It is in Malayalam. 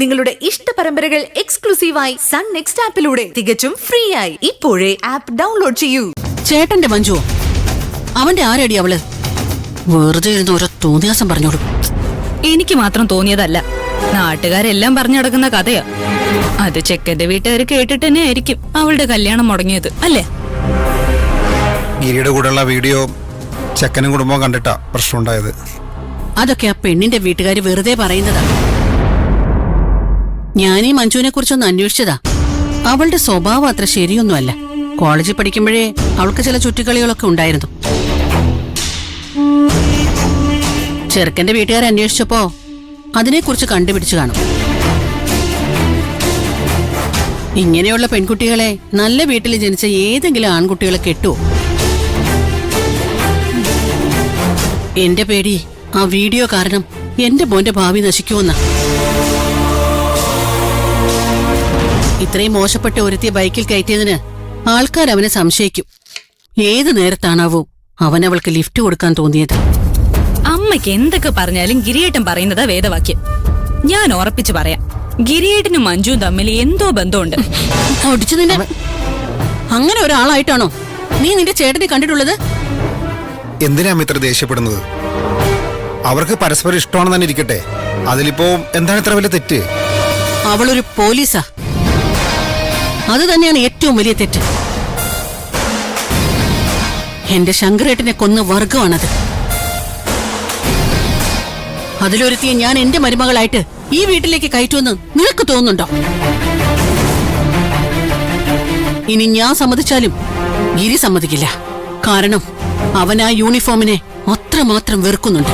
നിങ്ങളുടെ ഇഷ്ട പരമ്പരകൾ എക്സ്ക്ലൂസീവായി സൺ നെക്സ്റ്റ് ആപ്പിലൂടെ തികച്ചും ഫ്രീ ആയി ഇപ്പോഴേ ആപ്പ് ഡൗൺലോഡ് ചെയ്യൂ. ചേട്ടന്റെ മഞ്ജു അവന്റെ ആരടി അവള്? വെറുതെ ഇരുന്ന് ഓരോ തോന്നിയാസം പറഞ്ഞോളൂ. എനിക്ക് മാത്രം തോന്നിയതല്ല, നാട്ടുകാരെല്ലാം പറഞ്ഞു നടക്കുന്ന കഥയാ. അത് ചെക്കന്റെ വീട്ടുകാർ കേട്ടിട്ട് തന്നെ ആയിരിക്കും അവളുടെ കല്യാണം മുടങ്ങിയത്, അല്ലേ? ഗിരിയുടെ കൂടെയുള്ള വീഡിയോ ചെക്കനും കുടുംബവും കണ്ടിട്ടാ പ്രശ്നമുണ്ടായത്. അതൊക്കെ ആ പെണ്ണിന്റെ വീട്ടുകാര് വെറുതെ പറയുന്നതാ. ഞാൻ ഈ മഞ്ജുവിനെ കുറിച്ചൊന്ന് അന്വേഷിച്ചതാ. അവളുടെ സ്വഭാവം അത്ര ശരിയൊന്നുമല്ല. കോളേജിൽ പഠിക്കുമ്പോഴേ അവൾക്ക് ചില ചുറ്റിക്കളികളൊക്കെ ഉണ്ടായിരുന്നു. ചെറുക്കന്റെ വീട്ടുകാർ അന്വേഷിച്ചപ്പോ അതിനെക്കുറിച്ച് കണ്ടുപിടിച്ചു കാണും. ഇങ്ങനെയുള്ള പെൺകുട്ടികളെ നല്ല വീട്ടിൽ ജനിച്ച ഏതെങ്കിലും ആൺകുട്ടികളെ കെട്ടുവോ? എന്റെ പേടി ആ വീഡിയോ കാരണം എന്റെ മോന്റെ ഭാവി നശിക്കുമെന്ന. ഇത്രയും മോശപ്പെട്ട ഒരുത്തിയ ബൈക്കിൽ കയറ്റിയതിന് ആൾക്കാർ അവനെ സംശയിക്കും. ഏത് നേരത്താണാവോ അവൻ അവൾക്ക് ലിഫ്റ്റ് കൊടുക്കാൻ തോന്നിയത്? അമ്മയ്ക്ക് എന്തൊക്കെ പറഞ്ഞാലും ഗിരിയേട്ടൻ പറയുന്നതാ വേദവാക്യം. ഞാൻ ഉറപ്പിച്ചു പറയാം, ഗിരിയേട്ടനും മഞ്ജുവും തമ്മിൽ എന്തോ ബന്ധമുണ്ട്. ഒടിച്ചു നിന്നെ. അങ്ങനെ ഒരാളായിട്ടാണോ നീ നിന്റെ ചേട്ടനെ കണ്ടിട്ടുള്ളത്? എന്തിനാ ഇത്ര ദേഷ്യപ്പെടുന്നത്? അവർക്ക് പരസ്പരം ഇഷ്ടമാണെന്ന് തന്നെ ഇരിക്കട്ടെ. അതിലിപ്പോ എന്താണ് ഇത്ര വലിയ തെറ്റ്? അവളൊരു പോലീസാ. അത് തന്നെയാണ് ഏറ്റവും വലിയ തെറ്റ്. എന്റെ ശങ്കരേട്ടനെ കൊന്ന വർഗമാണത്. അതിലൊരുത്തിയെ ഞാൻ എന്റെ മരുമകളായിട്ട് ഈ വീട്ടിലേക്ക് കയറ്റുമെന്ന് നിനക്ക് തോന്നുന്നുണ്ടോ? ഇനി ഞാൻ സമ്മതിച്ചാലും ഗിരി സമ്മതിക്കില്ല. കാരണം അവൻ ആ യൂണിഫോമിനെ അത്രമാത്രം വെറുക്കുന്നുണ്ട്.